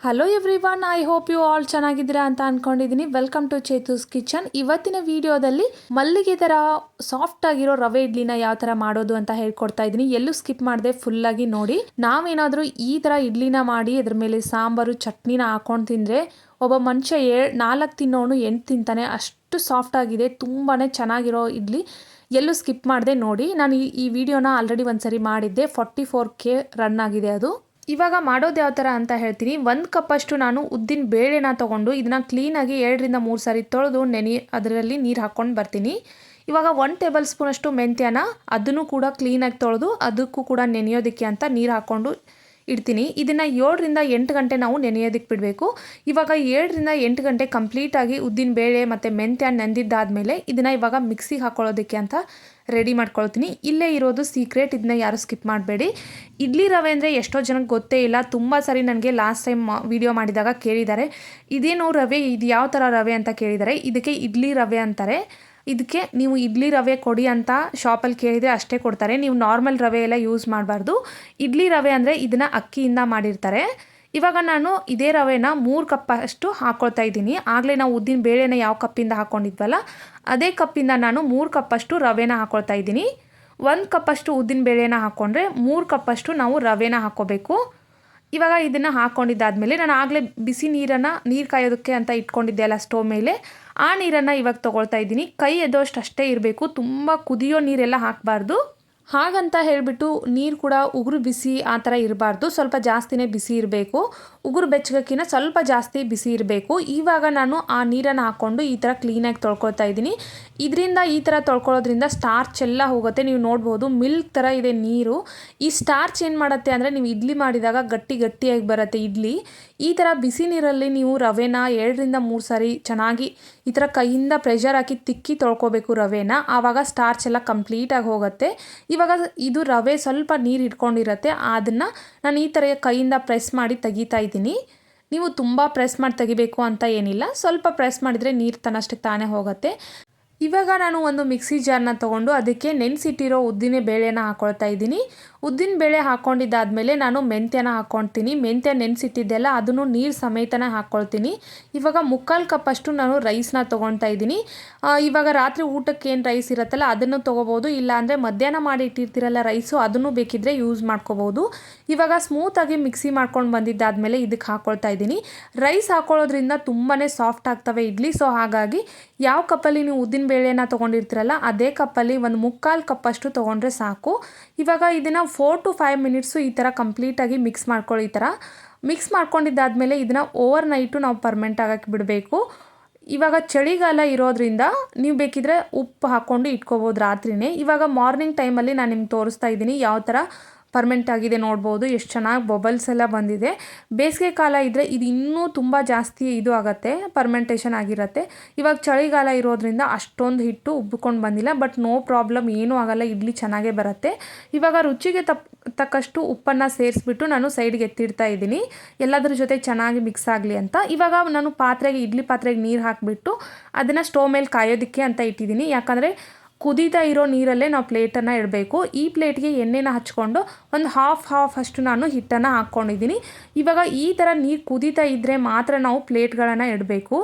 Hello everyone, I hope you all ಚೆನ್ನಾಗಿದ್ದೀರಾ ಅಂತ ಅಂದ್ಕೊಂಡಿದ್ದೀನಿ. Welcome to Chethu's kitchen. ಇವತ್ತಿನ ವಿಡಿಯೋದಲ್ಲಿ ಮಲ್ಲಿಗೆ ಥರ ಸಾಫ್ಟ್ ಆಗಿರೋ ರವೆ ಇಡ್ಲಿನ ಯಾವ ಥರ ಮಾಡೋದು ಅಂತ ಹೇಳ್ಕೊಡ್ತಾ ಇದ್ದೀನಿ. ಎಲ್ಲೂ ಸ್ಕಿಪ್ ಮಾಡದೆ ಫುಲ್ಲಾಗಿ ನೋಡಿ. ನಾವೇನಾದರೂ ಈ ಥರ ಇಡ್ಲಿನ ಮಾಡಿ ಅದ್ರ ಮೇಲೆ ಸಾಂಬಾರು ಚಟ್ನಿನ ಹಾಕೊಂಡು ತಿಂದರೆ ಒಬ್ಬ ಮನುಷ್ಯ 4 ತಿನ್ನೋನು 8 ತಿಂತಾನೆ. ಅಷ್ಟು ಸಾಫ್ಟ್ ಆಗಿದೆ, ತುಂಬಾ ಚೆನ್ನಾಗಿರೋ ಇಡ್ಲಿ. ಎಲ್ಲೂ ಸ್ಕಿಪ್ ಮಾಡದೆ ನೋಡಿ. ನಾನು ಈ ವಿಡಿಯೋನ ಆಲ್ರೆಡಿ ಒಂದ್ಸರಿ ಮಾಡಿದ್ದೆ, 44K ರನ್ ಆಗಿದೆ ಅದು. ಇವಾಗ ಮಾಡೋದು ಯಾವ ಥರ ಅಂತ ಹೇಳ್ತೀನಿ. 1 ಕಪ್ಪಷ್ಟು ನಾನು ಉದ್ದಿನ ಬೇಳೆನ ತೊಗೊಂಡು ಇದನ್ನು ಕ್ಲೀನಾಗಿ 2 ರಿಂದ 3 ಸಾರಿ ತೊಳೆದು ಅದರಲ್ಲಿ ನೀರು ಹಾಕ್ಕೊಂಡು ಬರ್ತೀನಿ. ಇವಾಗ 1 ಟೇಬಲ್ ಸ್ಪೂನಷ್ಟು ಮೆಂತ್ಯನ ಅದನ್ನು ಕೂಡ ಕ್ಲೀನಾಗಿ ತೊಳೆದು ಅದಕ್ಕೂ ಕೂಡ ನೆನೆಯೋದಕ್ಕೆ ಅಂತ ನೀರು ಹಾಕ್ಕೊಂಡು ಇಡ್ತೀನಿ. ಇದನ್ನು 7 ರಿಂದ 8 ಗಂಟೆ ನಾವು ನೆನೆಯೋದಕ್ಕೆ ಬಿಡಬೇಕು. ಇವಾಗ 7 ರಿಂದ 8 ಗಂಟೆ ಕಂಪ್ಲೀಟಾಗಿ ಉದ್ದಿನ ಬೇಳೆ ಮತ್ತು ಮೆಂತ್ಯ ನೆಂದಿದ್ದಾದಮೇಲೆ ಇದನ್ನು ಇವಾಗ ಮಿಕ್ಸಿಗೆ ಹಾಕ್ಕೊಳ್ಳೋದಕ್ಕೆ ಅಂತ ರೆಡಿ ಮಾಡ್ಕೊಳ್ತೀನಿ. ಇಲ್ಲೇ ಇರೋದು ಸೀಕ್ರೆಟ್, ಇದನ್ನ ಯಾರು ಸ್ಕಿಪ್ ಮಾಡಬೇಡಿ. ಇಡ್ಲಿ ರವೆ ಅಂದರೆ ಎಷ್ಟೋ ಜನಕ್ಕೆ ಗೊತ್ತೇ ಇಲ್ಲ. ತುಂಬ ಸರಿ ನನಗೆ ಲಾಸ್ಟ್ ಟೈಮ್ ವಿಡಿಯೋ ಮಾಡಿದಾಗ ಕೇಳಿದ್ದಾರೆ, ಇದೇನು ರವೆ, ಇದು ಯಾವ ಥರ ರವೆ ಅಂತ ಕೇಳಿದ್ದಾರೆ. ಇದಕ್ಕೆ ಇಡ್ಲಿ ರವೆ ಅಂತಾರೆ. ಇದಕ್ಕೆ ನೀವು ಇಡ್ಲಿ ರವೆ ಕೊಡಿ ಅಂತ ಶಾಪಲ್ಲಿ ಕೇಳಿದರೆ ಅಷ್ಟೇ ಕೊಡ್ತಾರೆ. ನೀವು ನಾರ್ಮಲ್ ರವೆ ಎಲ್ಲ ಯೂಸ್ ಮಾಡಬಾರ್ದು. ಇಡ್ಲಿ ರವೆ ಅಂದರೆ ಇದನ್ನು ಅಕ್ಕಿಯಿಂದ ಮಾಡಿರ್ತಾರೆ. ಇವಾಗ ನಾನು ಇದೇ ರವೆನ 3 ಕಪ್ಪಷ್ಟು ಹಾಕ್ಕೊಳ್ತಾ ಇದ್ದೀನಿ. ಆಗಲೇ ನಾವು ಉದ್ದಿನ ಬೇಳೆನ ಯಾವ ಕಪ್ಪಿಂದ ಹಾಕ್ಕೊಂಡಿದ್ವಲ್ಲ ಅದೇ ಕಪ್ಪಿಂದ ನಾನು 3 ಕಪ್ಪಷ್ಟು ರವೆನ ಹಾಕ್ಕೊಳ್ತಾ ಇದ್ದೀನಿ. 1 ಕಪ್ಪಷ್ಟು ಉದ್ದಿನ ಬೇಳೆನ ಹಾಕ್ಕೊಂಡ್ರೆ 3 ಕಪ್ಪಷ್ಟು ನಾವು ರವೆನ ಹಾಕ್ಕೋಬೇಕು. ಇವಾಗ ಇದನ್ನು ಹಾಕ್ಕೊಂಡಿದ್ದಾದಮೇಲೆ ನಾನು ಆಗಲೇ ಬಿಸಿ ನೀರು ಕಾಯೋದಕ್ಕೆ ಅಂತ ಇಟ್ಕೊಂಡಿದ್ದೆ ಅಲ್ಲ ಸ್ಟೋವ್ ಮೇಲೆ, ಆ ನೀರನ್ನು ಇವಾಗ ತೊಗೊಳ್ತಾ ಇದ್ದೀನಿ. ಕೈ ಎದ್ದೋಷ್ಟು ಅಷ್ಟೇ ಇರಬೇಕು, ತುಂಬ ಕುದಿಯೋ ನೀರೆಲ್ಲ ಹಾಕಬಾರ್ದು. ಹಾಗಂತ ಹೇಳಿಬಿಟ್ಟು ನೀರು ಕೂಡ ಉಗುರು ಬಿಸಿ ಆ ಥರ ಇರಬಾರ್ದು, ಸ್ವಲ್ಪ ಜಾಸ್ತಿನೇ ಬಿಸಿ ಇರಬೇಕು. ಉಗುರು ಬೆಚ್ಚಗಕ್ಕಿಂತ ಸ್ವಲ್ಪ ಜಾಸ್ತಿ ಬಿಸಿ ಇರಬೇಕು. ಇವಾಗ ನಾನು ಆ ನೀರನ್ನು ಹಾಕ್ಕೊಂಡು ಈ ಥರ ಕ್ಲೀನಾಗಿ ತೊಳ್ಕೊಳ್ತಾ ಇದ್ದೀನಿ. ಇದರಿಂದ ಈ ಥರ ತೊಳ್ಕೊಳ್ಳೋದ್ರಿಂದ ಸ್ಟಾರ್ಚ್ ಎಲ್ಲ ಹೋಗುತ್ತೆ. ನೀವು ನೋಡ್ಬೋದು ಮಿಲ್ಕ್ ಥರ ಇದೆ ನೀರು. ಈ ಸ್ಟಾರ್ಚ್ ಏನು ಮಾಡುತ್ತೆ ಅಂದರೆ ನೀವು ಇಡ್ಲಿ ಮಾಡಿದಾಗ ಗಟ್ಟಿಯಾಗಿ ಬರುತ್ತೆ ಇಡ್ಲಿ. ಈ ಥರ ಬಿಸಿ ನೀರಲ್ಲಿ ನೀವು ರವೆನ 2 ರಿಂದ 3 ಸಾರಿ ಚೆನ್ನಾಗಿ ಈ ಥರ ಕೈಯಿಂದ ಪ್ರೆಷರ್ ಹಾಕಿ ತಿಕ್ಕಿ ತೊಳ್ಕೊಬೇಕು ರವೆನ. ಆವಾಗ ಸ್ಟಾರ್ಚ್ ಎಲ್ಲ ಕಂಪ್ಲೀಟಾಗಿ ಹೋಗುತ್ತೆ. ಇವಾಗ ಇದು ರವೆ ಸ್ವಲ್ಪ ನೀರು ಇಟ್ಕೊಂಡಿರುತ್ತೆ, ಅದನ್ನು ನಾನು ಈ ಥರ ಕೈಯಿಂದ ಪ್ರೆಸ್ ಮಾಡಿ ತೆಗಿತಾ ಇದ್ದೀನಿ. ನೀವು ತುಂಬ ಪ್ರೆಸ್ ಮಾಡಿ ತೆಗಿಬೇಕು ಅಂತ ಏನಿಲ್ಲ, ಸ್ವಲ್ಪ ಪ್ರೆಸ್ ಮಾಡಿದರೆ ನೀರು ತನ್ನಷ್ಟಕ್ಕೆ ತಾನೇ ಹೋಗುತ್ತೆ. ಇವಾಗ ನಾನು ಒಂದು ಮಿಕ್ಸಿ ಜಾರ್ನ ತೊಗೊಂಡು ಅದಕ್ಕೆ ನೆನೆಸಿಟ್ಟಿರೋ ಉದ್ದಿನ ಬೇಳೆನ ಹಾಕ್ಕೊಳ್ತಾ ಇದ್ದೀನಿ. ಉದ್ದಿನ ಬೇಳೆ ಹಾಕ್ಕೊಂಡಿದ್ದಾದಮೇಲೆ ನಾನು ಮೆಂತ್ಯನ ಹಾಕ್ಕೊಳ್ತೀನಿ. ಮೆಂತ್ಯ ನೆನೆಸಿಟ್ಟಿದ್ದೆಲ್ಲ ಅದನ್ನು ನೀರು ಸಮೇತನ ಹಾಕ್ಕೊಳ್ತೀನಿ. ಇವಾಗ 3/4 ಕಪ್ಪಷ್ಟು ನಾನು ರೈಸ್ನ ತೊಗೊಳ್ತಾ ಇದ್ದೀನಿ. ಇವಾಗ ರಾತ್ರಿ ಊಟಕ್ಕೆ ಏನು ರೈಸ್ ಇರುತ್ತಲ್ಲ ಅದನ್ನು ತೊಗೋಬೋದು, ಇಲ್ಲ ಅಂದರೆ ಮಧ್ಯಾಹ್ನ ಮಾಡಿ ಇಟ್ಟಿರ್ತೀರಲ್ಲ ರೈಸು, ಅದನ್ನು ಬೇಕಿದ್ದರೆ ಯೂಸ್ ಮಾಡ್ಕೋಬೋದು. ಇವಾಗ ಸ್ಮೂತಾಗಿ ಮಿಕ್ಸಿ ಮಾಡ್ಕೊಂಡು ಬಂದಿದ್ದಾದಮೇಲೆ ಇದಕ್ಕೆ ಹಾಕ್ಕೊಳ್ತಾ ಇದ್ದೀನಿ. ರೈಸ್ ಹಾಕ್ಕೊಳ್ಳೋದ್ರಿಂದ ತುಂಬಾ ಸಾಫ್ಟ್ ಆಗ್ತವೆ ಇಡ್ಲಿ. ಸೊ ಹಾಗಾಗಿ ಯಾವ ಕಪ್ಪಲ್ಲಿ ನೀವು ಉದ್ದಿನ ಬೇಳೆನ ತೊಗೊಂಡಿರ್ತೀರಲ್ಲ ಅದೇ ಕಪ್ಪಲ್ಲಿ ಒಂದು 3/4 ಕಪ್ಪಷ್ಟು ತೊಗೊಂಡ್ರೆ ಸಾಕು. ಇವಾಗ ಇದನ್ನು 4 to 5 ಮಿನಿಟ್ಸು ಈ ಥರ ಕಂಪ್ಲೀಟಾಗಿ ಮಿಕ್ಸ್ ಮಾಡ್ಕೊಳ್ಳಿ. ಈ ಥರ ಮಿಕ್ಸ್ ಮಾಡ್ಕೊಂಡಿದ್ದಾದಮೇಲೆ ಇದನ್ನು ಓವರ್ ನೈಟು ನಾವು ಪರ್ಮೆಂಟ್ ಆಗೋಕ್ಕೆ ಬಿಡಬೇಕು. ಇವಾಗ ಚಳಿಗಾಲ ಇರೋದ್ರಿಂದ ನೀವು ಬೇಕಿದ್ರೆ ಉಪ್ಪು ಹಾಕ್ಕೊಂಡು ಇಟ್ಕೋಬೋದು ರಾತ್ರಿನೇ. ಇವಾಗ ಮಾರ್ನಿಂಗ್ ಟೈಮಲ್ಲಿ ನಾನು ನಿಮ್ಗೆ ತೋರಿಸ್ತಾ ಇದ್ದೀನಿ ಯಾವ ಥರ ಪರ್ಮೆಂಟ್ ಆಗಿದೆ. ನೋಡ್ಬೋದು ಎಷ್ಟು ಚೆನ್ನಾಗಿ ಬಬಲ್ಸ್ ಎಲ್ಲ ಬಂದಿದೆ. ಬೇಸಿಗೆ ಕಾಲ ಇದ್ದರೆ ಇದು ಇನ್ನೂ ತುಂಬ ಜಾಸ್ತಿ ಇದು ಆಗುತ್ತೆ, ಪರ್ಮೆಂಟೇಷನ್ ಆಗಿರುತ್ತೆ. ಇವಾಗ ಚಳಿಗಾಲ ಇರೋದ್ರಿಂದ ಅಷ್ಟೊಂದು ಹಿಟ್ಟು ಉಬ್ಬಿಕೊಂಡು ಬಂದಿಲ್ಲ, ಬಟ್ ನೋ ಪ್ರಾಬ್ಲಮ್, ಏನೂ ಆಗಲ್ಲ, ಇಡ್ಲಿ ಚೆನ್ನಾಗೇ ಬರುತ್ತೆ. ಇವಾಗ ರುಚಿಗೆ ತಕ್ಕಷ್ಟು ಉಪ್ಪನ್ನು ಸೇರಿಸ್ಬಿಟ್ಟು ನಾನು ಸೈಡ್ಗೆ ಎತ್ತಿಡ್ತಾ ಇದ್ದೀನಿ, ಎಲ್ಲದ್ರ ಜೊತೆ ಚೆನ್ನಾಗಿ ಮಿಕ್ಸ್ ಆಗಲಿ ಅಂತ. ಇವಾಗ ನಾನು ಇಡ್ಲಿ ಪಾತ್ರೆಗೆ ನೀರು ಹಾಕಿಬಿಟ್ಟು ಅದನ್ನು ಸ್ಟೋವ್ ಮೇಲೆ ಕಾಯೋದಕ್ಕೆ ಅಂತ ಇಟ್ಟಿದ್ದೀನಿ. ಯಾಕಂದರೆ ಕುದೀತಾ ಇರೋ ನೀರಲ್ಲೇ ನಾವು ಪ್ಲೇಟನ್ನು ಇಡಬೇಕು. ಈ ಪ್ಲೇಟ್ಗೆ ಎಣ್ಣೆನ ಹಚ್ಕೊಂಡು ಒಂದು ಹಾಫ್ ಅಷ್ಟು ನಾನು ಹಿಟ್ಟನ್ನು ಹಾಕ್ಕೊಂಡಿದ್ದೀನಿ. ಇವಾಗ ಈ ಥರ ನೀರು ಕುದೀತಾ ಇದ್ದರೆ ಮಾತ್ರ ನಾವು ಪ್ಲೇಟ್ಗಳನ್ನು ಇಡಬೇಕು.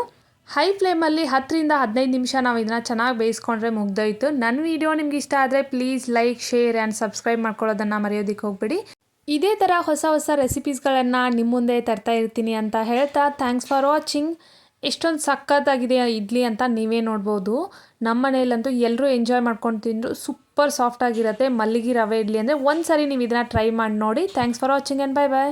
ಹೈ ಫ್ಲೇಮಲ್ಲಿ 10 ರಿಂದ 15 ನಿಮಿಷ ನಾವು ಇದನ್ನು ಚೆನ್ನಾಗಿ ಬೇಯಿಸ್ಕೊಂಡ್ರೆ ಮುಗ್ದೋಯ್ತು. ನನ್ನ ವಿಡಿಯೋ ನಿಮ್ಗೆ ಇಷ್ಟ ಆದರೆ please like, share and subscribe ಮಾಡ್ಕೊಳ್ಳೋದನ್ನು ಮರೆಯೋದಕ್ಕೆ ಹೋಗ್ಬೇಡಿ. ಇದೇ ಥರ ಹೊಸ ರೆಸಿಪೀಸ್ಗಳನ್ನು ನಿಮ್ಮ ಮುಂದೆ ತರ್ತಾ ಇರ್ತೀನಿ ಅಂತ ಹೇಳ್ತಾ ಥ್ಯಾಂಕ್ಸ್ ಫಾರ್ ವಾಚಿಂಗ್. ಎಷ್ಟೊಂದು ಸಖತ್ತಾಗಿದೆ ಇಡ್ಲಿ ಅಂತ ನೀವೇ ನೋಡ್ಬೋದು. ನಮ್ಮ ಮನೆಯಲ್ಲಂತೂ ಎಲ್ಲರೂ ಎಂಜಾಯ್ ಮಾಡ್ಕೊಂಡು ತಿಂದರು. ಸೂಪರ್ ಸಾಫ್ಟಾಗಿರುತ್ತೆ ಮಲ್ಲಿಗೆ ರವೆ ಇಡ್ಲಿ ಅಂದರೆ. ಒಂದು ಸಾರಿ ನೀವು ಇದನ್ನು ಟ್ರೈ ಮಾಡಿ ನೋಡಿ. Thanks for watching and bye.